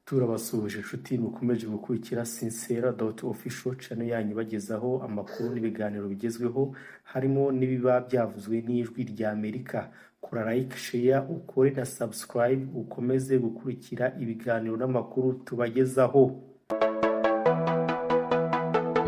turabasuhuje inshuti mukomeje gukurikira sincera.official channel yanyu bagezaho amakuru n'ibiganiro bigezweho harimo n'ibiba byavuzwe n'ijwi rya Amerika. Kora like, share, ukore na subscribe ukomeze gukurikira ibiganiro n'amakuru tubagezaho.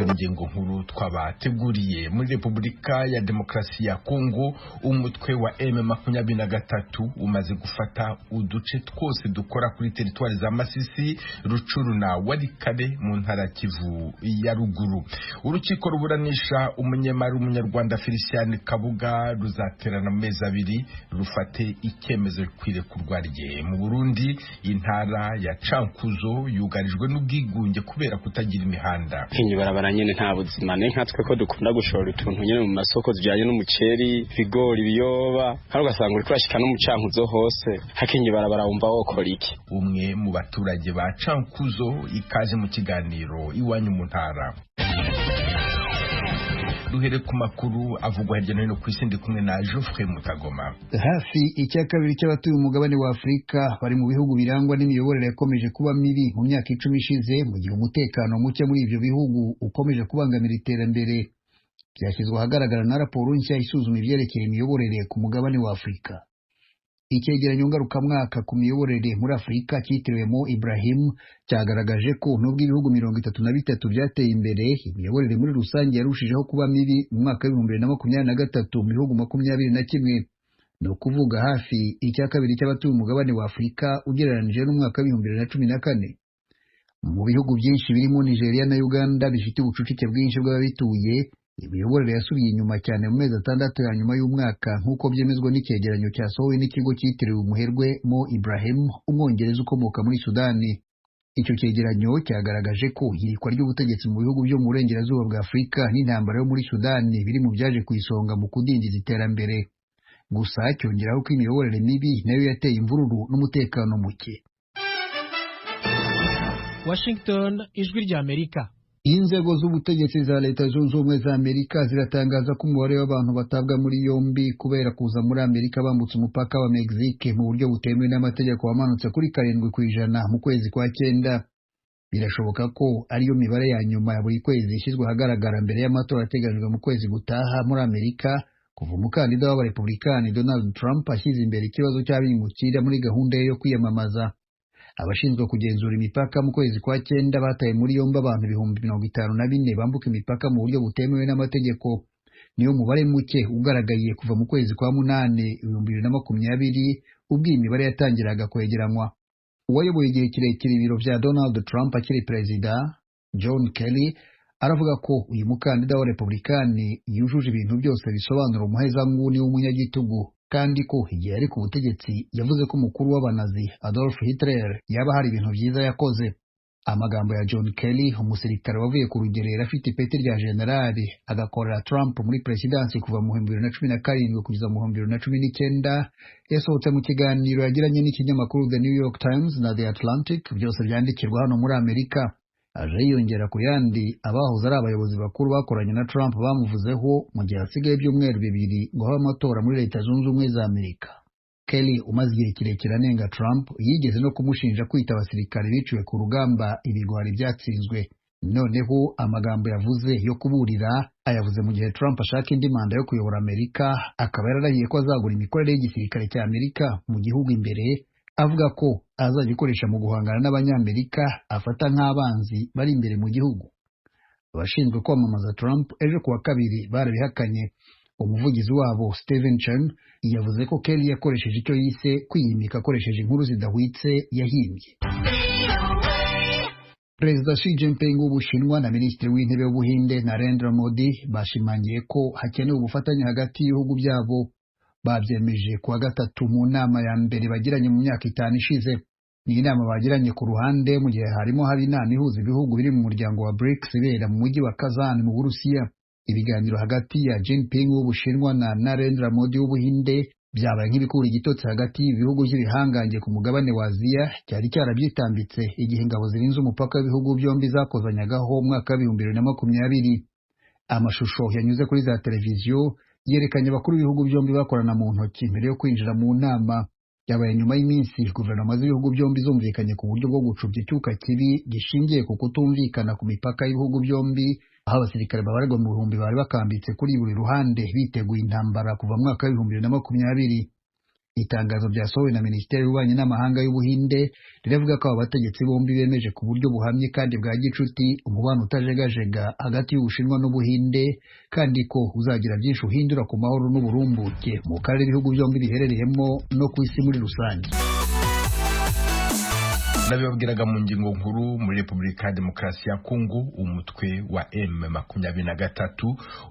Ingingo nkuru twabateguriye muri Repubulika ya Demokarasi ya Kongo, umutwe wa M23 umaze gufata uduce twose dukora kuri teritwari za Masisi, Rucuru na Walikale mu ntara Kivu ya ruguru. Urukiko ruburanisha umunyarwanda Felicien Kabuga ruzaterana mu mezi abiri rufate icyemezo kwirekurwa rye. Mu Burundi, intara ya Cankuzo yugarijwe n'ubwigunge kubera kutagira imihanda. Nyene nta buzima ne nkatwe ko dukunda gushora utuntu nyene mu masoko zijanye n'umuceri, bigori, biyoba, kandi ugasanga uri kurashika no mu Cankuzo hose hakinye barabara wumva wokora iki. Umwe mu baturage ba Cankuzo ikaje mu kiganiro iwanyu mu ntara. Duhere ku makuru avugwa hirya no hino ku isi, ndi kumwe na Geoffrey Mutagoma. Hafi icya kabiri cy'abatuye umugabane wa Afurika bari mu bihugu birangwa n'imiyoborere yakomeje kuba mibi mu myaka 10 ishize, mu gihe umutekano muke muri ivyo bihugu ukomeje kubangamira iterambere. Byashyizwe ahagaragara na raporo nshya isuzuma ivyerekeye imiyoborere ku mugabane wa Afurika. Icyegeranyo ngarukamwaka ku miyoborere muri Afurika cyitiriwe Mo Ibrahim cyagaragaje ko nubwo ibihugu 33 byateye imbere, imiyoborere muri rusange yarushijeho kuba mibi mu mwaka wa 2023 mu bihugu 21, no kuvuga hafi icya kabiri cy'abatuye umugabane wa Afurika ugereranije n'umwaka wa 2014. Mu bihugu byinshi birimo Nigeria na Uganda bifite ubucucike bwinshi bw'ababituye, imiyoborere yasubiye inyuma cyane mu mezi 6 ya nyuma y'umwaka, nk'uko byemezwa n'icyegeranyo cyasohowe n'ikigo cyitiriwe umuherwe Mo Ibrahim, umwongereza ukomoka muri Sudani. Icyo cyegeranyo cyagaragaje ko ihirikwa ry'ubutegetsi mu bihugu byo mu burengerazuba bwa Afurika n'intambara yo muri Sudani biri mu byaje ku isonga mu kudindiza iterambere. Gusa cyongeraho ko imiyoborere mibi nayo yateye imvururu n'umutekano muke. Washington, ijwi rya Amerika. Inzego z'ubutegetsi za Leta Zunze Ubumwe za Amerika ziratangaza ko umubare w'abantu batabwa muri yombi kubera kuza muri Amerika bambutse umupaka wa Mexique mu buryo butemewe n'amategeko wamanutse kuri 7% mu kwezi kwa 9. Birashoboka ko ariyo mibare ya nyuma ya buri kwezi ishyizwe ahagaragara mbere y'amatora ateganyijwe mu kwezi gutaha muri Amerika, kuva umukandida w'abarepublikani Donald Trump ashyize imbere ikibazo cy'abimukira muri gahunda yo kwiyamamaza. Abashinzwe kugenzura imipaka mu kwezi kwa 9 bataye muri yombi abantu 54,000 bambuka imipaka mu buryo butemewe n'amategeko. Niyo mubare muke ugaragaye kuva mu kwezi kwa 8 2020 ubwo imibare yatangiraga kwegeranywa. Uwayoboye igihe kirekire ibiro vya Donald Trump akiri perezida, John Kelly, aravuga ko uyu mukandida wa Republikani yujuje ibintu byose bisobanura umuhezanguni w'umunyagitugu, kandi ko igihe ari ku butegetsi yavuze ko umukuru w'abanazi Adolf Hitler yaba hari ibintu byiza yakoze. Amagambo ya John Kelly, umusirikare wavuye ku rugerero afite ipeti rya generali agakorera Trump muri presidansi kuva mu 2017 kugeza mu 2019, yasohotse mu kiganiro yagiranye n'ikinyamakuru The New York Times na The Atlantic, byose byandikirwa hano muri Amerika. Aje yiyongera ku yandi abahoze ari abayobozi bakuru bakoranye na Trump bamuvuzeho mu gihe hasigaye ibyumweru 2 ngo habe amatora muri Leta Zunze Ubumwe za Amerika. Kelly, umaze igihe kirekire anenga Trump, yigeze no kumushinja kwita abasirikare biciwe ku rugamba ibigwari byatsinzwe. Noneho amagambo yavuze yo kuburira ayavuze mu gihe Trump ashaka indi manda yo kuyobora Amerika, akaba yararahiye ko azagura imikorere y'igisirikare cya Amerika mu gihugu imbere, avuga ko azagikoresha mu guhangana n'abanyamerika afata nk'abanzi bari imbere mu gihugu. Abashinzwe kwamamaza Trump ejo kuwa 2 barabihakanye. Umuvugizi wabo Stephen Chen yavuze ko Kelly yakoresheje icyo yise kwiyimika akoresheje inkuru zidahwitse yahimbye. Perezida Xi Jinping w'Ubushinwa na Minisitiri w'Intebe w'Ubuhinde Narendra Modi bashimangiye ko hakenewe ubufatanye hagati y'ibihugu byabo. Babyemeje kuwa 3 mu nama ya mbere bagiranye mu myaka 5 ishize. Ni inama bagiranye ku ruhande mu gihe harimo haba inama ihuza ibihugu biri mu muryango wa BRICS ibera mu mujyi wa Kazan mu Burusiya. Ibiganiro hagati ya Jinping w'Ubushinwa na Narendra Modi w'Ubuhinde byabaye nk'ibikura igitotsi hagati y'ibihugu by'ibihangange ku mugabane wa Aziya cyari cyarabyitambitse igihe ingabo zirinze umupaka w'ibihugu byombi zakozanyagaho mu mwaka wa 2020. Amashusho yanyuze kuri za televiziyo yerekanye abakuru b'ibihugu byombi bakorana mu ntoki mbere yo kwinjira mu nama. Byabaye nyuma y'iminsi guverinoma z'ibihugu byombi zumvikanye ku buryo bwo gucubya icyuka kibi gishingiye ku kutumvikana ku mipaka y'ibihugu byombi, aho abasirikare babarirwa mu bihumbi bari bakambitse kuri buri ruhande biteguye intambara kuva mu mwaka w'ibihumbi 2020. Itangazo ryasohowe na Minisiteri y'Ububanyi n'Amahanga y'Ubuhinde riravuga ko aba bategetsi bombi bemeje ku buryo buhamye kandi bwa gicuti umubano utajegajega hagati y'Ubushinwa n'Ubuhinde, kandi ko uzagira byinshi uhindura ku mahoro n'uburumbuke mu karere ibihugu byombi biherereyemo no ku isi muri rusange. nabibabwiraga mu ngingo nkuru. Muri Repubulika ya Demokarasi ya Kongo umutwe wa M23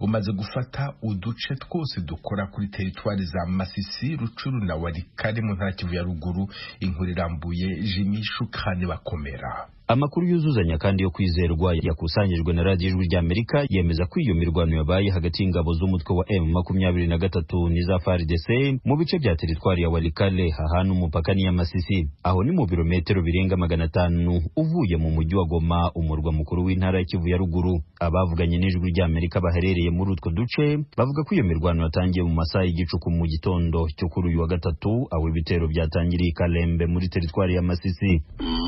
umaze gufata uduce twose dukora kuri teritwari za Masisi, Rucuru na Walikale mu ntara Kivu ya ruguru. Inkuru irambuye Jimmy Shukrani Bakomera. Amakuru yuzuzanya kandi yo kwizerwa yakusanyijwe na Radio Ijwi ry'Amerika yemeza ko iyo mirwano yabaye hagati y'ingabo z'umutwe wa M23 n'iza FARDC mu bice bya teritwari ya Walikale hahana umupaka ni ya Masisi, aho ni mu birometero birenga 500 uvuye mu mujyi wa Goma, umurwa mukuru w'intara ya Kivu ya ruguru. Abavuganye n'Ijwi ry'Amerika baherereye muri utwo duce bavuga ko iyo mirwano yatangiye mu masaha y'igicuku mu gitondo cyo kuri uyu wa gatatu, aho ibitero byatangiriye Kalembe muri teritwari ya Masisi.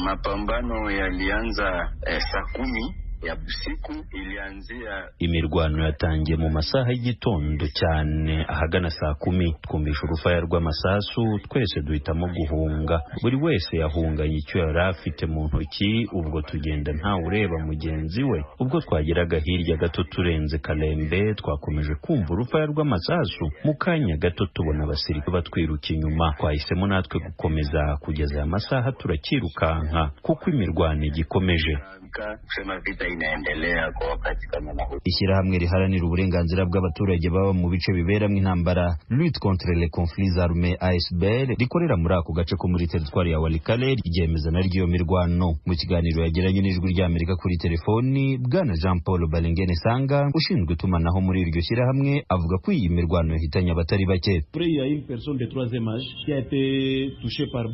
Mapambano yalianza saa 10 ya busiku, ilianzia imirwano yatangiye mu masaha y'igitondo cyane ahagana saa 10. Twumvisha urufaya rw'amasasu, twese duhitamo guhunga, buri wese yahunganye icyo yari afite mu ntoki. Ubwo tugenda nta ureba mugenzi we. Ubwo twageraga hirya gato turenze Kalembe, twakomeje kumva urufaya rw'amasasu. Mu kanya gato tubona abasirikare batwiruka inyuma. Twahisemo natwe gukomeza kugeza aya masaha turakirukanka kuko imirwano igikomeje. Ishyirahamwe riharanira uburenganzira bw'abaturage baba mu bice biberamo intambara Lutte contre les conflits armés ASBL rikorera muri ako gace ko muri teritwari ya Walikale ryemeza naryo mirwano. Mu kiganiro yagiranye n'Ijwi ry'Amerika kuri telefoni, Bwana Jean Paul Balengene Sanga ushinzwe itumanaho muri iryo shyirahamwe avuga ko iyi mirwano yahitanye abatari bake.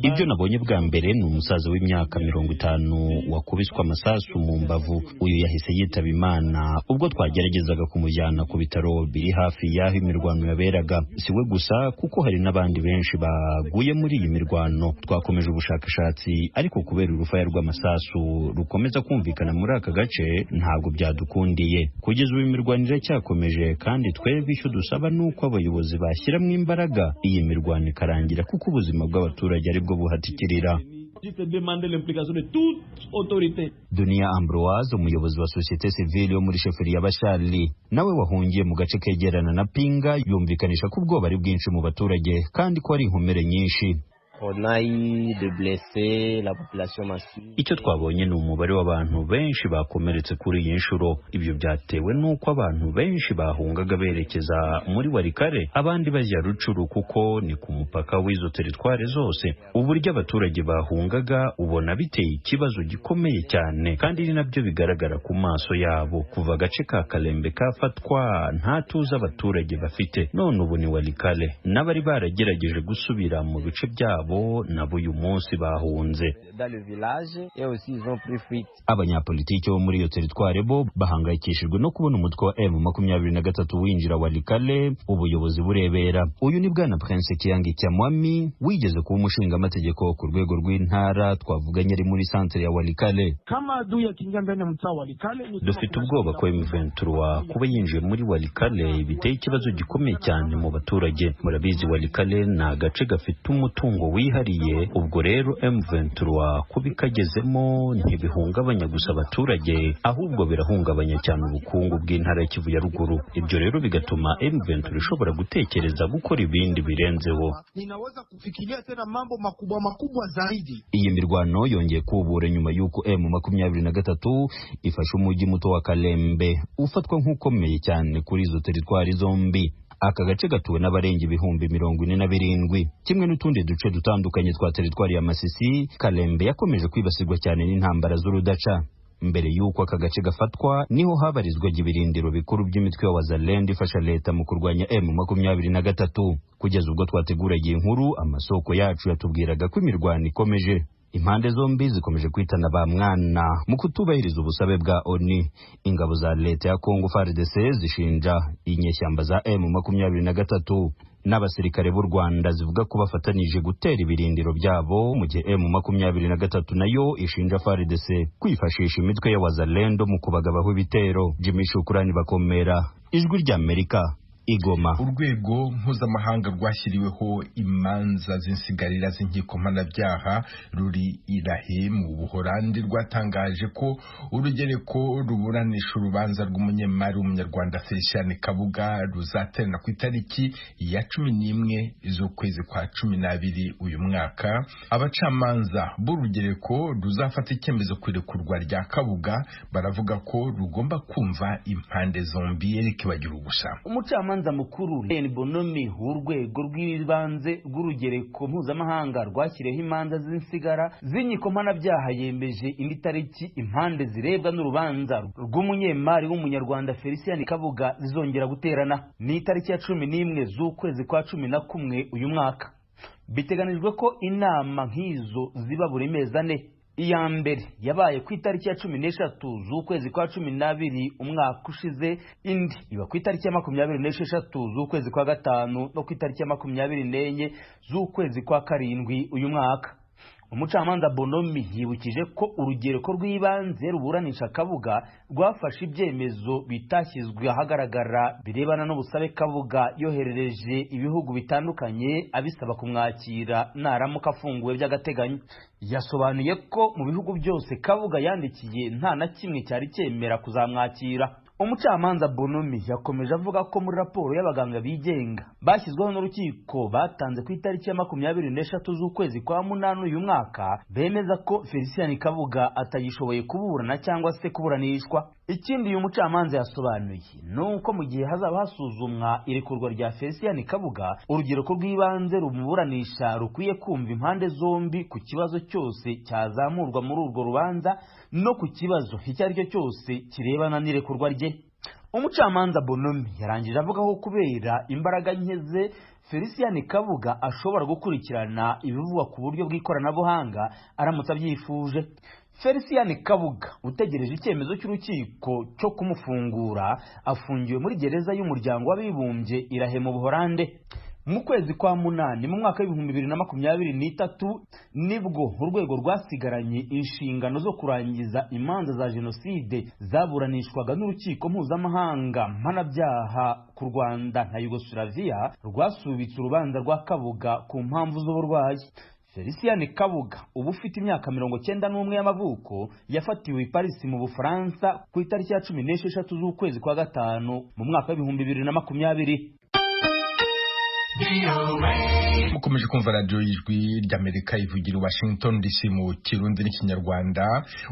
Ibyo nabonye bwa mbere ni umusaza w'imyaka 50 wakubiswe amasasu mu mbavu. Uyu yahise yitaba Imana ubwo twageragezaga kumujyana ku bitaro biri hafi y'aho imirwano yaberaga. Siwe gusa kuko hari n'abandi benshi baguye muri iyi mirwano. Twakomeje ubushakashatsi ariko kubera urufaya rw'amasasu rukomeza kumvikana muri aka gace ntabwo byadukundiye. Kugeza ubu imirwano iracyakomeje kandi twebwe icyo dusaba nuko abayobozi bashyiramo imbaraga iyi mirwano ikarangira kuko ubuzima bw'abaturage aribwo buhatikirira. Dunia Ambroise, umuyobozi wa societe civile yo muri sheferi ya Bashali, nawe wahungiye mu gace kegerana na Pinga, yumvikanisha ko ubwoba ari bwinshi mu baturage kandi ko ari inkomere nyinshi. Icyo twabonye ni umubare w'abantu benshi bakomeretse kuri iyi nshuro. Ibyo byatewe nuko abantu benshi bahungaga berekeza muri Walikale, abandi bajya Rucuru kuko ni ku mupaka w'izo teritware zose. Uburyo abaturage bahungaga ubona biteye ikibazo gikomeye cyane kandi ni nabyo bigaragara ku maso yabo. Kuva agace ka Kalembe kafatwa nta tuza abaturage bafite, none ubu ni Walikale. N'abari baragerageje gusubira mu bice byabo nabo uyu munsi bahunze. Abanyapolitiki bo muri iyo teritware bo bahangayikishijwe no kubona umutwe wa M23 winjira Walikale, ubuyobozi burebera. Uyu ni Bwana Prince Kiyangi Cyamwami wigeze kuba umushinga amategeko ku rwego rw'intara, twavuganye ari muri centre ya Walikale. Dufite ubwoba ko M23 kuba yinjiye muri Walikale biteye ikibazo gikomeye cyane mu baturage. Murabizi Walikale ni agace gafite umutungo wihariye, ubwo rero M23 kubikagezemo ntibihungabanya gusa abaturage ahubwo birahungabanya cyane ubukungu bw'intara ya Kivu ya ruguru. Ibyo rero bigatuma M23 ishobora gutekereza gukora ibindi birenzeho. Iyi mirwano yongeye kubura nyuma y'uko M23 ifashe umujyi muto wa Kalembe ufatwa nk'ukomeye cyane kuri izo teritwari zombi. Aka gace gatuwe n'abarenga ibihumbi 47, kimwe n'utundi duce dutandukanye twa teritwari ya Masisi. Kalembe yakomeje kwibasirwa cyane n'intambara z'urudaca. Mbere y'uko aka gace gafatwa niho habarizwaga ibirindiro bikuru by'imitwe ya Wazalendo ifasha leta mu kurwanya M23. Kugeza ubwo twateguraga inkuru, amasoko yacu yatubwiraga ko imirwano ikomeje. Impande zombi zikomeje kwitana ba mwana mu kutubahiriza ubusabe bwa ONU. Ingabo za leta ya Kongo FARDC zishinja inyeshyamba za M23 n'abasirikare b'u Rwanda zivuga ko bafatanije gutera ibirindiro byabo, mu gihe M23 nayo ishinja FARDC kwifashisha imitwe ya wazalendo mu kubagabaho ibitero. Jimmy Shukrani Bakomera, Ijwi ry'Amerika, Igoma. Urwego mpuzamahanga rwashyiriweho imanza z'insigarira z'inkiko mpanabyaha ruri Irahe mu Buholandi rwatangaje ko urugereko ruburanisha urubanza rw'umunyemari w'umunyarwanda Felicien Kabuga ruzaterana ku itariki ya 11 z'ukwezi kwa 12 uyu mwaka. Abacamanza b'urugereko ruzafata icyemezo ku irekurwa rya Kabuga baravuga ko rugomba kumva impande zombi. Eric Bagirugusa, umucamanza mukuru Len Bonomi w'urwego rw'ibanze rw'urugereko mpuzamahanga rwashyiriweho imanza z'insigara z'inkiko mpanabyaha yemeje indi tariki impande zirebwa n'urubanza rw'umunyemari w'umunyarwanda Felicien Kabuga zizongera guterana. Ni itariki ya 11 z'ukwezi kwa 11 uyu mwaka. Biteganijwe ko inama nk'izo ziba buri mezi 4. Iya mbere yabaye ku itariki ya 13 z'ukwezi kwa 12 umwaka ushize, indi iba ku itariki ya 26 z'ukwezi kwa 5 no ku itariki ya 24 z'ukwezi kwa 7 uyu mwaka. Umucamanza Bonomi yibukije ko urugereko rw'ibanze ruburanisha Kabuga rwafashe ibyemezo bitashyizwe ahagaragara birebana n'ubusabe Kabuga yoherereje ibihugu bitandukanye abisaba kumwakira naramuka afunguwe by'agateganyo. Yasobanuye ko mu bihugu byose Kabuga yandikiye nta na kimwe cyari cyemera kuzamwakira. Umucamanza Bonomi yakomeje avuga ko muri raporo y'abaganga bigenga bashyizweho n'urukiko batanze ku itariki ya 23 z'ukwezi kwa 8 uyu mwaka bemeza ko Felicien Kabuga atayishoboye kuburana cyangwa se kuburanishwa. Ikindi uyu mucamanza yasobanuye nuko mu gihe hazaba hasuzumwa irekurwa rya Felicien Kabuga, urugereko rw'ibanze rumuburanisha rukwiye kumva impande zombi ku kibazo cyose cyazamurwa muri urwo rubanza no ku kibazo icyo ari cyo cyose kirebana n'irekurwa rye. Umucamanza Bonomi yarangije avuga ko kubera imbaraga nkeze Felicien Kabuga ashobora gukurikirana ibivugwa ku buryo bw'ikoranabuhanga aramutse abyifuje. Felicien Kabuga utegereje icyemezo cy'urukiko cyo kumufungura afungiwe muri gereza y'umuryango w'abibumbye Irahe mu Buholande. Mu kwezi kwa 8 mu mwaka wa 2023 nibwo urwego rwasigaranye inshingano zo kurangiza imanza za jenoside zaburanishwaga n'urukiko mpuzamahanga mpanabyaha ku Rwanda na Yugoslavia rwasubitse urubanza rwa Kabuga ku mpamvu z'uburwayi. Felicien Kabuga ubu ufite imyaka 91 y'amavuko yafatiwe i Paris mu Bufaransa ku itariki ya 16 z'ukwezi kwa 5 mu mwaka wa 2020. Mukomeje kumva radio y'Ijwi ry'Amerika ivugira Washington DC mu Kirundi n'Ikinyarwanda.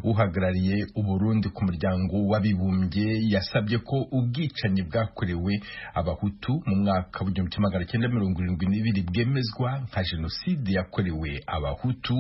Uhagarariye Uburundi ku muryango w'abibumbye yasabye ko ubwicanyi bwakorewe abahutu mu mwaka wa 1972 bwemezwa nka jenoside yakorewe abahutu.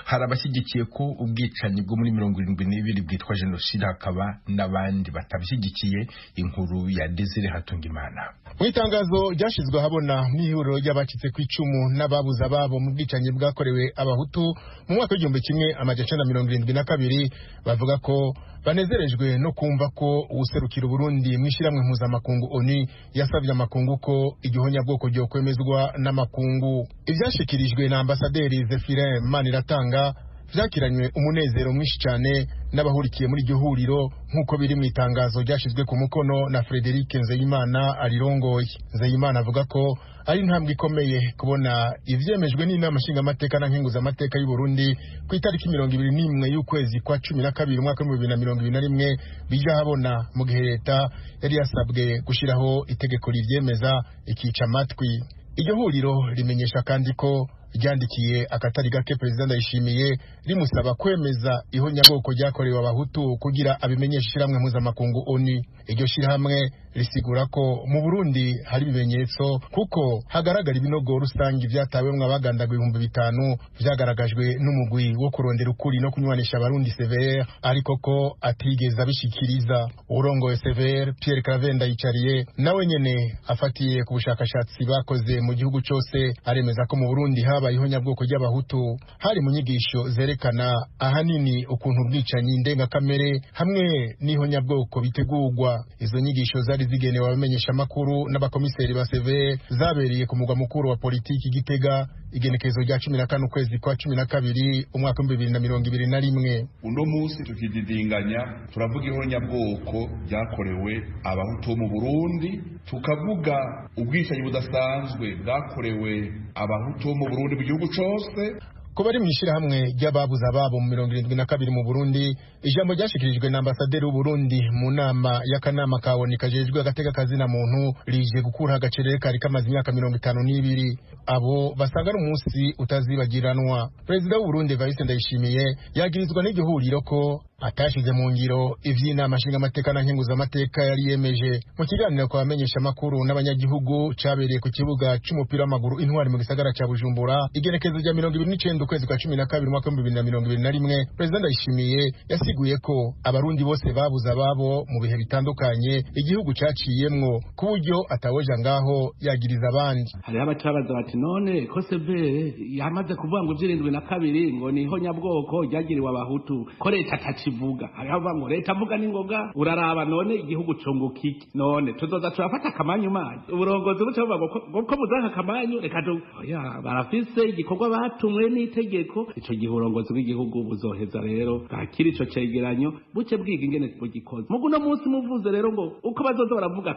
Hari abashyigikiye ko ubwicanyi bwo muri 72 bwitwa jenoside, hakaba n'abandi batabishyigikiye. Inkuru ya Desire Hatungimana. Mu itangazo ryashizwe habona n'ihuriro ry'abacitse ku icumu n'ababuza babo mu bwicanyi bwakorewe abahutu mu mwaka w'1972 bavuga ko banezerejwe no kumva ko ubuserukiro Burundi mwishiramwe mpuzamakungu ONU yasabye amakungu ko igihonyabwoko ryo kwemezwa n'amakungu. Ivyashikirijwe na ambasaderi Zephirin Maniratanga vyakiranywe umunezero mwinshi cyane n'abahurikiye muri iryo huriro nk'uko biri mu itangazo ryashizwe ku mukono na Frederic Nzeyimana arirongoye. Nzeyimana avuga ko ari intambwe ikomeye kubona ivyemejwe n'inama nshingamateka na nkenguzamateka y'u Burundi ku itariki 21 y'ukwezi kwa 12 umwaka wa 2021 bija habona mu gihe leta yari yasabwe gushiraho itegeko rivyemeza ikica amatwi. Iryo huriro rimenyesha kandi ko ryandikiye akatari gake Perezida Ndayishimiye rimusaba kwemeza ihonyabwoko ryakorewe abahutu kugira abimenyeshe ishiramwe mpuzamakungu ONU. Iryo shirahamwe risigura ko mu Burundi hari ibimenyetso kuko hagaragara ibinogo rusangi vyatawemwe abagandagwa 5,000 vyagaragajwe n'umugwi wo kurondera ukuri no kunywanisha abarundi CVR, ariko ko atigeze abishikiriza. Urongoye CVR Pierre Claver Ndayicariye nawe nyene afatiye ku bushakashatsi bakoze mu gihugu cyose aremeza ko mu Burundi habaye ihonyabwoko ry'abahutu hari mu nyigisho zerekana ahanini ukuntu ubwicanyi ndengakamere hamwe n'ihonyabwoko bitegurwa. Izo nyigisho zari zari zigenewe abamenyesha makuru n'abakomiseri ba severe zabereye ku mugwa mukuru wa politiki Gitega igenekezo rya 14 ukwezi kwa 12 umwaka 2021. Uno munsi tukididinganya turavuga ihonyabwoko ryakorewe abahutu mu Burundi, tukavuga ubwicanyi budasanzwe bwakorewe abahutu mu Burundi mu gihugu cose. Ko bari mwishira hamwe ry'ababuza ababo mu 72 mu Burundi, ijambo ryashikirijwe na ambasaderi w'u Burundi mu nama y'akanama kawoni kajejwe agateka kazina muntu rije gukura agacerere kari kamaze imyaka 52 abo basanga ari umunsi utazibagiranwa. Perezida w'u Burundi Evariste Ndayishimiye yagirizwa n'igihuriro ko atashize mu ngiro ivy'inama nshinga amateka na nkenguza amateka yari yemeje. Mu kiganiro kwa bamenyesha makuru n'abanyagihugu cabereye ku kibuga c'umupira w'amaguru Intwari mu gisagara ca Bujumbura igenekezo rya 29 ukwezi kwa 12 mwaka 2021, Perezida Ndayishimiye yasiguye ko abarundi bose babuze ababo mu bihe bitandukanye igihugu caciyemwo ku buryo atawoja ngaho yagiriza abandi. Hariho abacabaza bati none ko severe yamaze kuvuga ngo 72 ngo niho nyabwoko ryagiriwe abahutu ko leta atacivuga. Hariho abavuga leta avuga n'ingoga uraraba none igihugu congo kiki none tuzoza turafata akamanyu mazi uburongozi buca buvuga ko muzaka akamanyu reka oya barafise igikorwa batumwe n'itegeko ico gihurongozi bw'igihugu buzoheza rero bwakira ico cegeranyo buce bwiga ingene bugikoze mugu no munsi muvuze rero ngo uko bazoza baravuga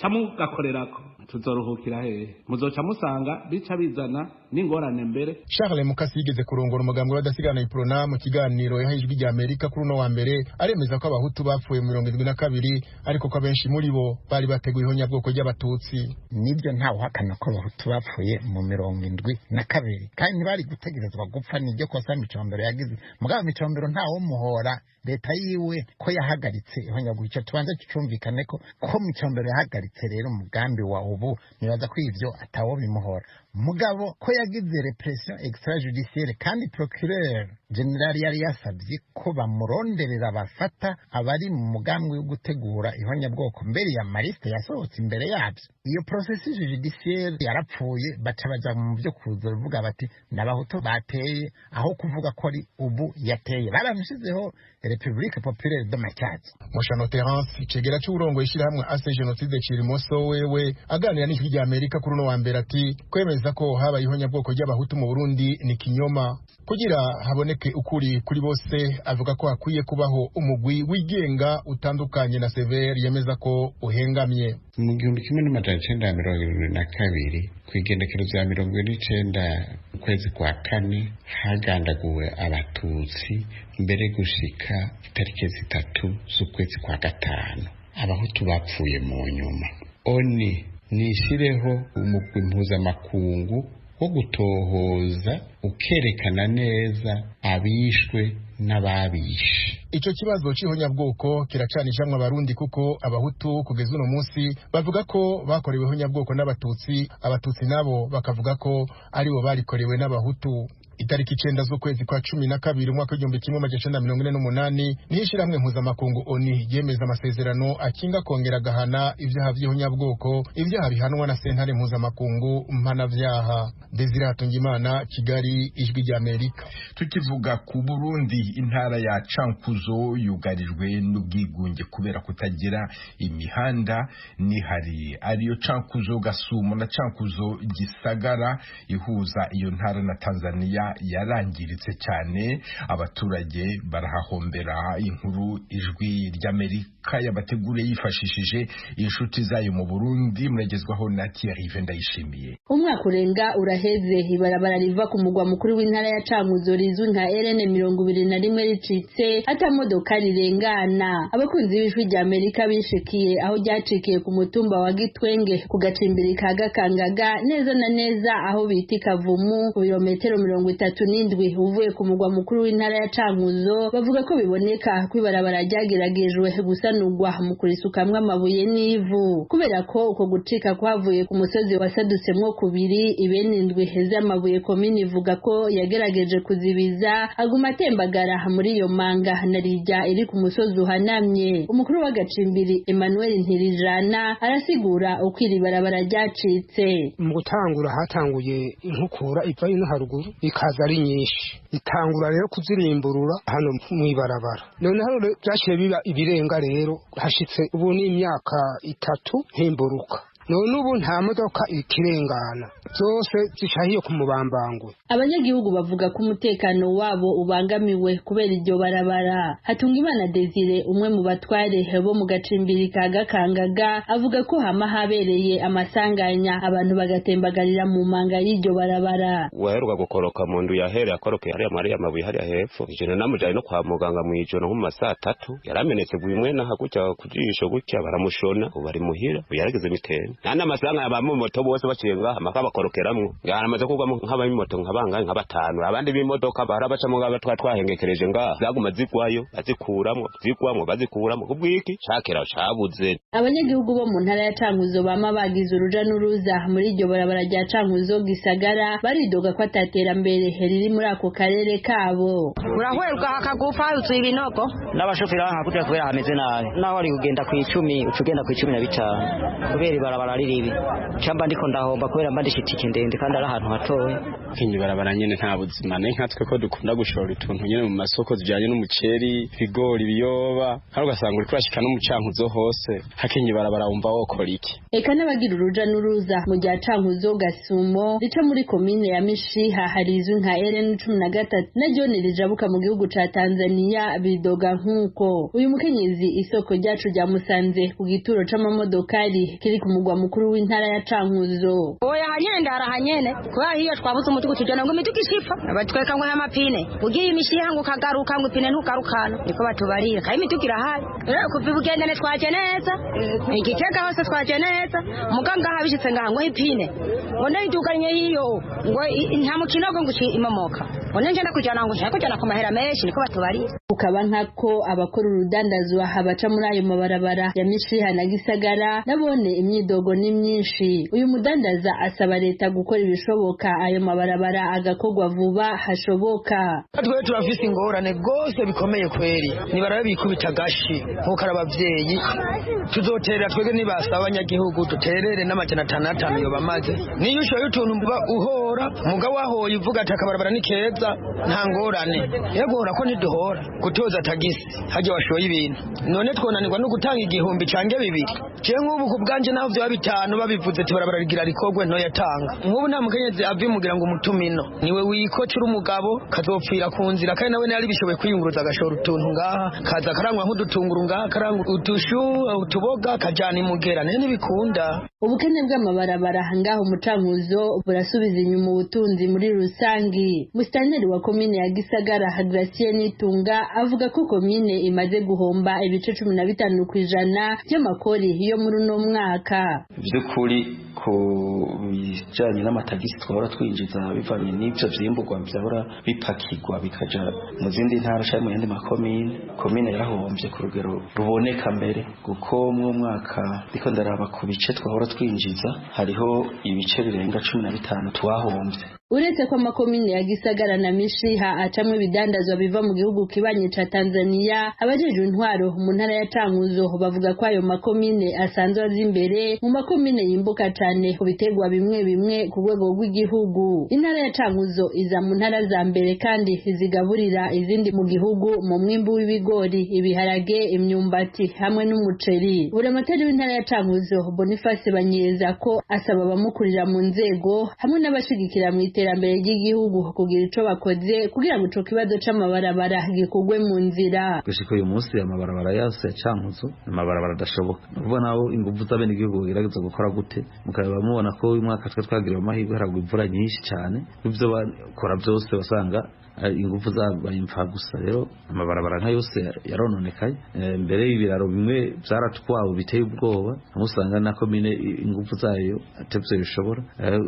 camugakorerako tuzoruhukira hehe muzoca musanga bica bizana n'ingorane mbere. Charles Mukasi yigeze kurongora umugambwe w'adasigana iprona mu kiganiro yahijwe rya Amerika kuri no wa mbere aremeza ko abahutu bapfuye mu 72 ariko ko abenshi muri bo bari bateguye ihonyabwoko ry'abatutsi. Nibyo ntawe hakana ko abahutu bapfuye mu 72 kandi bari gutegerezwa gupfa n'iryo kosa Micombero yagize mugabo Micombero ntawo muhora leta yiwe ko yahagaritse ihonyabwoko tubanze cyumvikane ko Micombero yahagaritse rero umugambi wa ubu nibaza ko ivyo atawo bimuhora mugabo ko yagize repression extrajudiciaire kandi procureur general yari yasabye ko bamuronderera bafata abari mu mugambi wo gutegura ihonyabwoko mbere ya mariste yasohotse imbere yabyo. Iyo processus judiciaire yarapfuye baca baja mu byo kuzovuga bati n'abahutu bateye aho kuvuga ko ari ubu yateye baramushizeho Republique Populaire de Matyazo. Moshano Terence cegera cy'urongo ishira hamwe ase genocide Cirimoso wewe aganira n'ijwi rya Amerika kuri no wa mbere ati kwemeza ko habaye ihonyabwoko ry'abahutu mu Burundi ni kinyoma kugira haboneke ukuri kuri bose. Avuga ko hakwiye kubaho umugwi wigenga utandukanye na severe yemeza ko uhengamye. Mu 1972 kwigenekerezo ya 19 ukwezi kwa 4 hagandaguwe abatutsi mbere gushika itariki 3 z'ukwezi kwa 5 abahutu bapfuye mu nyuma. Oni nishireho umugwi mpuzamakungu wo gutohoza ukerekana neza abishwe n'ababishe. Ico kibazo c'ihonyabwoko kiracanishamwe abarundi kuko abahutu kugeza uno munsi bavuga ko bakorewe ihonyabwoko n'abatutsi, abatutsi nabo bakavuga ko aribo barikorewe n'abahutu. Itariki 9 z'ukwezi kwa 12 umwaka w'1948 nishiramwe mpuzamakungu ONU yemeza amasezerano akinga kongera gahana ivyaha vy'ihonyabwoko, ivyaha bihanwa na sentare mpuzamakungu mpanavyaha. Desire Hatungimana, Kigali, ijwi rya Amerika. Tukivuga ku Burundi, intara ya Cankuzo yugarijwe n'ubwigunge kubera kutagira imihanda nihari ariyo Cankuzo Gasumo na Cankuzo Gisagara ihuza iyo ntara na Tanzania yarangiritse cyane. Abaturage barahahombera. Inkuru ijwi ry'Amerika yabateguriye yifashishije inshuti zayo mu Burundi, muragezwaho na Thierry Vendayishimiye. Umwaka urenga uraheze ibarabara riva ku mugwa mukuru w'intara ya Cankuzo rizwi nka RN21 ricitse ata modoka rirengana. Abakunzi b'ijwi ry'Amerika bishikiye aho ryacikiye ku mutumba wa Gitwenge ku gacimbiri ka Gakangaga neza na neza aho biti Kavumu kilometero 37 uvuye ku mugwa mukuru w'intara ya Cankuzo. Bavuga ko biboneka ko ibarabara ryageragejwe gusanurwa mu kurisukamwe amabuye n'ivu kubera ko uko gucika kwavuye ku musozi wasadutsemwo kubiri ibene indwi heze amabuye. Komini ivuga ko yagerageje kuzibiza aguma atembagara muri iyo manga narijya iri ku musozi uhanamye. Umukuru w'agacimbiri Emmanuel Ntirijana arasigura uko iri barabara ryacitse. Mu gutangura hatanguye inkukura iva ino haruguru ikaza ari nyinshi itangura rero kuzirimburura hano mw'ibarabara none hano byaciye biba ibirenga rero hashitse ubu ni imyaka 3 ntimburuka none ubu nta modoka ikirengana zose zishahiye ku mubambangwe. Abanyagihugu bavuga ko umutekano wabo ubangamiwe kubera iryo barabara. Hatungimana Desire umwe mu batware bo mu gacimbiri ka Gakangaga avuga ko hama habereye amasanganya abantu bagatembagarira mu manga y'iryo barabara. Waheruka gukoroka mu ndu yahere akoroke hari Maria mabuye hari hepfo ijana namujanye no kwa muganga mu ijoro nko mu masaa 3 yaramenetse gwimwe na hakucya kujisho gutya baramushona ubari muhira yarageze mitene nana masanga abamu moto bose bacenga amaka bakorokeramwo yaramaze kugwamo nk'abami moto nkabanga nk'abatanu abandi b'imodoka barabaca mu ngaba twahengekereje nga zaguma zigwayo bazikuramwo bazikuramwo kubwiki cakera cabuze. Abanyagihugu bo mu ntara ya Cankuzo bama bagize uruja n'uruza muri iryo barabara rya Cankuzo Gisagara baridoga ko ataterambere riri muri ako karere kabo. Urahwerwa hakagufa uzuye ibinogo n'abashoferi bankakutira kubera hameze nabi naho ari kugenda ku 10 ucugenda ku 15 kubera ibarabara riribi cyamba ndiko ndahomba kubera mbandishitike ndende kandi ari ahantu hatoye kinyi barabara nyene nta buzima ne nkatwe ko dukunda gushora utuntu nyene mu masoko zijanye n'umuceri bigori biyoba kandi ugasanga uri kurashika no mu Cankuzo hose hakinyi barabara wumva wokora iki. Eka n'abagira uruja n'uruza mu rya Cankuzo Gasumo rica muri komine ya Mishiha harizwe nka RN13 na John rijabuka mu gihugu ca Tanzania bidoga nkuko uyu mukenyezi isoko ryacu rya Musanze ku gituro c'amamodokari kiri ku mugwa mukuru w'intara ya Cankuzo. Oya hanyenda arahanyene kwa hiyo twabuze umutugu tujana ngo imitugu ishifa abatweka ngo y'amapine ugiye imishiha ngo kagaruka ngo ipine ntugarukana niko batubarira kai imitugu irahari rero kuva bugendane twaje neza igitega hose twaje neza muganga habishitse ngaho ipine ngo ndayiduganye hiyo ngo nta mukinogo ngo imamoka ngo ngenda kujana ngo kujana ku mahera menshi niko batubarira. Ukaba nkako abakora urudandazwa habaca muri ayo mabarabara ya Mishiha na Gisagara nabone imyidogo ni myinshi. Uyu mudandaza asaba leta gukora ibishoboka ayo mabarabara agakogwa vuba hashoboka. Twe turafise ingorane gose bikomeye kweri nibarabe bikubita gashi nkuko arabavyeyi tuzoterera twege nibasaba abanyagihugu duterere n'amajana 5 yo bamaze niyo ushoye utuntu mba uhora mugabo wahoye uvuga ati akabarabara ni keza nta ngorane yegora ko niduhora gutoza tagisi haje washoye ibintu none twonanirwa no gutanga igihumbi cange 2 je nk'ubu ku bwanje naho byo 5 babivuze ati barabara rigira rikogwe no yatanga nk'ubu nta mukenyezi avimugira ngo umutumino niwe wikocura umugabo kazopfira ku nzira kandi nawe yari bishoboye kwiyunguruza agashora utuntu ngaha kaza karangwa nk'udutunguru ngaha karangwa utushu utuboga kajana imugera nene bikunda. Ubukene bw'amabarabara ngaho mu Cankuzo burasubiza inyuma ubutunzi muri rusangi. Musitanteri wa komine ya Gisagara Gracien Nitunga avuga ko komine imaze guhomba ibice 15% by'amakori yo muri uno mwaka. Byukuri ku bijanye n'amatagisi twahora twinjiza bivanye n'ivyo vyimburwa byahora bipakirwa bikaja mu zindi ntara cyangwa mu yandi makomine komine yarahombye ku rugero ruboneka mbere kuko mu mwaka biko ndaraba ku bice twahora twinjiza hariho ibice birenga 15 twahombye. Uretse ko amakomine ya Gisagara na Mishiha acamwe bidandazwa biva mu gihugu kibanye ca Tanzania abajeje intwaro mu ntara ya Cankuzo bavuga ko ayo makomine asanzwe azi imbere mu makomine yimbuka cane ku biterwa bimwe bimwe ku rwego rw'igihugu. Intara ya Cankuzo iza mu ntara za mbere kandi zigaburira izindi mu gihugu mu mwimbu w'ibigori ibiharage imyumbati hamwe n'umuceri. Buramatari w'intara ya Cankuzo Boniface Banyeza ko asaba abamukurira mu nzego hamwe n'abashigikira mu iterambere ry'igihugu kugira ico bakoze kugira ngo ico kibazo c'amabarabara gikugwe mu nzira. Gushika uyu munsi amabarabara yose ya Cankuzo amabarabara adashoboka uvuga naho ingufu z'abene igihugu irageza gukora gute mukaba mubona ko uyu mwaka twagiriwe amahirwe haragwa imvura nyinshi cyane ibyo bakora byose basanga ingufu zabaye imfa gusa rero amabarabara nka yose yarononekaye mbere y'ibiraro bimwe byaratwawe biteye ubwoba amusanga na komine ingufu zayo atevye bishobora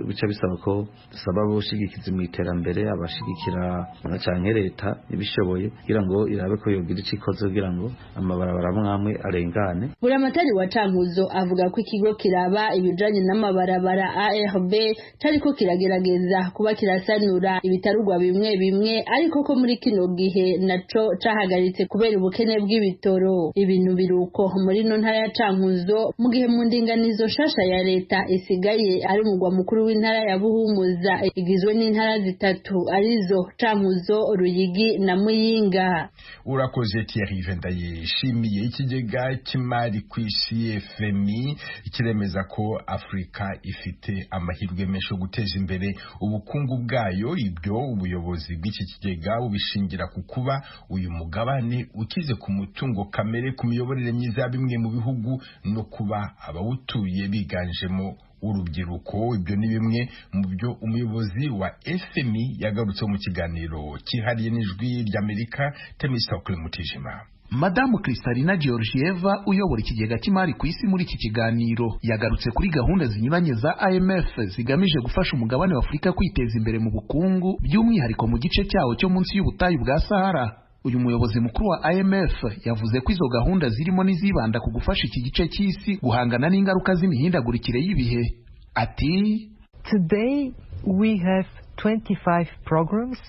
bica bisaba ko dusaba abashigikiza mu iterambere abashigikira canke leta ibishoboye kugira ngo irabe ko yogira icikoze kugira ngo amabarabara amwe arengane. Buramatari wa Cankuzo avuga ko ikigo kiraba ibijanye n'amabarabara ARB cariko kiragerageza kuba kirasanura ibitarugwa bimwe bimwe nyene ariko ko muri kino gihe naco cahagaritse kubera ubukene bw'ibitoro. Ibintu biruko muri no ntara ya Cankuzo mu gihe mu ndinganizo shasha ya leta isigaye ari umugwa mukuru w'intara ya Buhumuza igizwe n'intara zitatu arizo Cankuzo, Ruyigi na Muyinga. Urakoze Thierry Vendayishimiye. Ikigega cy'imari ku isi FMI kiremeza ko Afrika ifite amahirwe menshi yo guteza imbere ubukungu bwayo. Ibyo ubuyobozi bw'iki kigega bubishingira ku kuba uyu mugabane ukize ku mutungo kamere, ku miyoborere myiza ya bimwe mu bihugu no kuba abawutuye biganjemo urubyiruko. Ibyo ni bimwe mu byo umuyobozi wa FMI yagarutse mu kiganiro cyihariye n'ijwi ry'Amerika. Temistokle Mutijima. Madamu Kristalina Georgieva uyobora ikigega cy'imari ku isi muri iki kiganiro yagarutse kuri gahunda zinyuranye za IMF zigamije gufasha umugabane wa Afurika kwiteza imbere mu bukungu, by'umwihariko mu gice cyawo cyo munsi y'ubutayu bwa Sahara. Uyu muyobozi mukuru wa IMF yavuze ko izo gahunda zirimo n'izibanda ku gufasha iki gice cy'isi guhangana n'ingaruka z'imihindagurikire y'ibihe. Ati, Today we have 25 programs.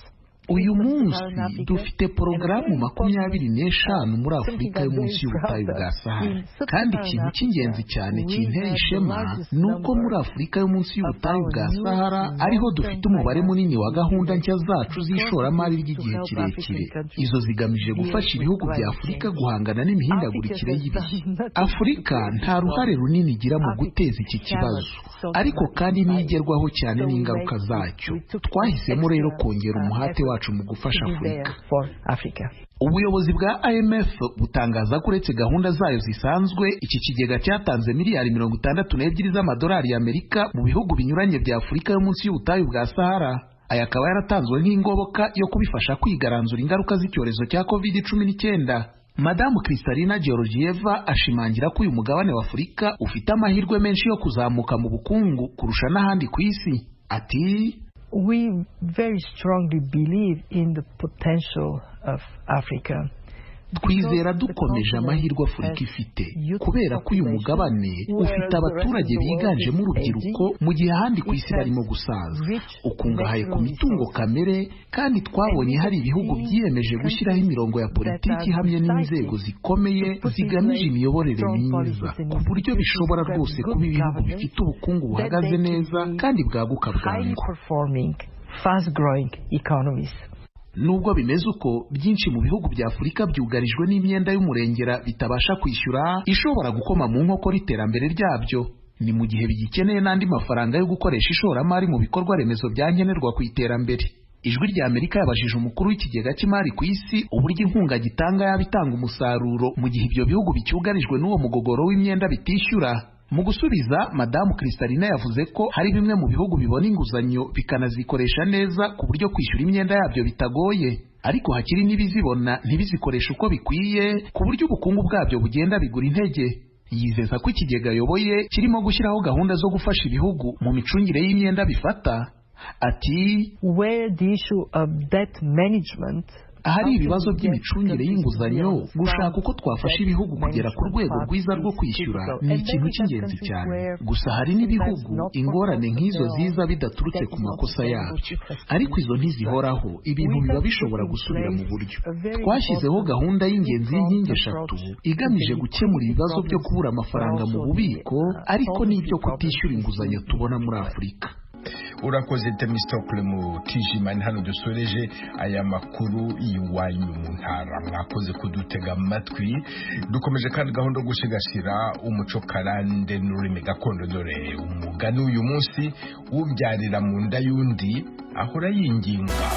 Uyu munsi dufite porogaramu 25 muri Afurika yo munsi y'ubutayu bwa Sahara, kandi ikintu cy'ingenzi cyane kinteye ishema ni uko muri Afurika yo munsi y'ubutayu bwa Sahara ariho dufite umubare munini wa gahunda nshya zacu z'ishoramari ry'igihe kirekire. Izo zigamije gufasha ibihugu bya Afurika guhangana n'imihindagurikire y'ibihe. Afurika nta ruhare runini igira mu guteza iki kibazo, ariko kandi nigerwaho cyane n'ingaruka zacyo. Twahisemo rero kongera umuhate wacu mu gufasha Afurika. Ubuyobozi bwa IMF butangaza ko uretse gahunda zayo zisanzwe, iki kigega cyatanze miliyari 62 z'amadolari y'Amerika mu bihugu binyuranye bya Afurika yo munsi y'ubutayu bwa Sahara. Aya akaba yaratanzwe nk'ingoboka yo kubifasha kwigaranzura ingaruka z'icyorezo cya COVID-19. Madamu Kristalina Georgieva ashimangira ko uyu mugabane wa Afurika ufite amahirwe menshi yo kuzamuka mu bukungu kurusha n'ahandi ku isi. Ati, We very strongly believe in the potential of Africa. Twizera dukomeje amahirwe Afurika ifite kubera ko uyu mugabane ufite abaturage biganjemo urubyiruko mu gihe ahandi ku isi barimo gusaza, ukungahaye ku mitungo kamere, kandi twabonye hari ibihugu byiyemeje gushyiraho imirongo ya politiki hamwe n'inzego zikomeye zigamije imiyoborere myiza, ku buryo bishobora rwose kuba ibihugu bifite ubukungu buhagaze neza kandi bwaguka bwangu. Nubwo bimeze uko, byinshi mu bihugu bya Afurika byugarijwe n'imyenda y'umurengera bitabasha kwishyura, ishobora gukoma mu nkokora iterambere ryabyo. Ni mu gihe bigikeneye n'andi mafaranga yo gukoresha ishoramari mu bikorwa remezo byankenerwa ku iterambere. Ijwi rya Amerika yabajije umukuru w'ikigega cy'imari ku isi uburyo inkunga gitanga yaba itanga umusaruro mu gihe ibyo bihugu bicyugarijwe n'uwo mugogoro w'imyenda bitishyura. Mu gusubiza, Madamu Kristalina yavuze ko hari bimwe mu bihugu bibona inguzanyo bikanazikoresha neza ku buryo kwishyura imyenda yabyo bitagoye, ariko hakiri n'ibizibona ntibizikoresha uko bikwiye ku buryo ubukungu bwabyo bugenda bigura intege. Yizeza ko ikigega ayoboye kirimo gushyiraho gahunda zo gufasha ibihugu mu micungire y'imyenda bifata. Ati, Where the issue of debt management ahari ibibazo by'imicungire y'inguzanyo, gushaka uko twafasha ibihugu kugera ku rwego rwiza rwo kwishyura ni ikintu cy'ingenzi cyane. Gusa hari n'ibihugu ingorane nk'izo ziza bidaturutse ku makosa yabyo, ariko izo ntizihoraho, ibintu biba bishobora gusubira mu buryo. Twashyizeho gahunda y'ingenzi y'inkingi 3 igamije gukemura ibibazo byo kubura amafaranga mu bubiko, ariko n'ibyo kutishyura inguzanyo tubona muri Afurika. Urakoze Temistokle Mutijima. Hano dusoreje aya makuru y'iwanyu mu ntara. Mwakoze kudutega amatwi. Dukomeje kandi gahunda yo gusigasira umuco karande n'ururimi gakondo. Dore umugani uyu munsi: ubyarira mu nda y'undi ahora yinginga.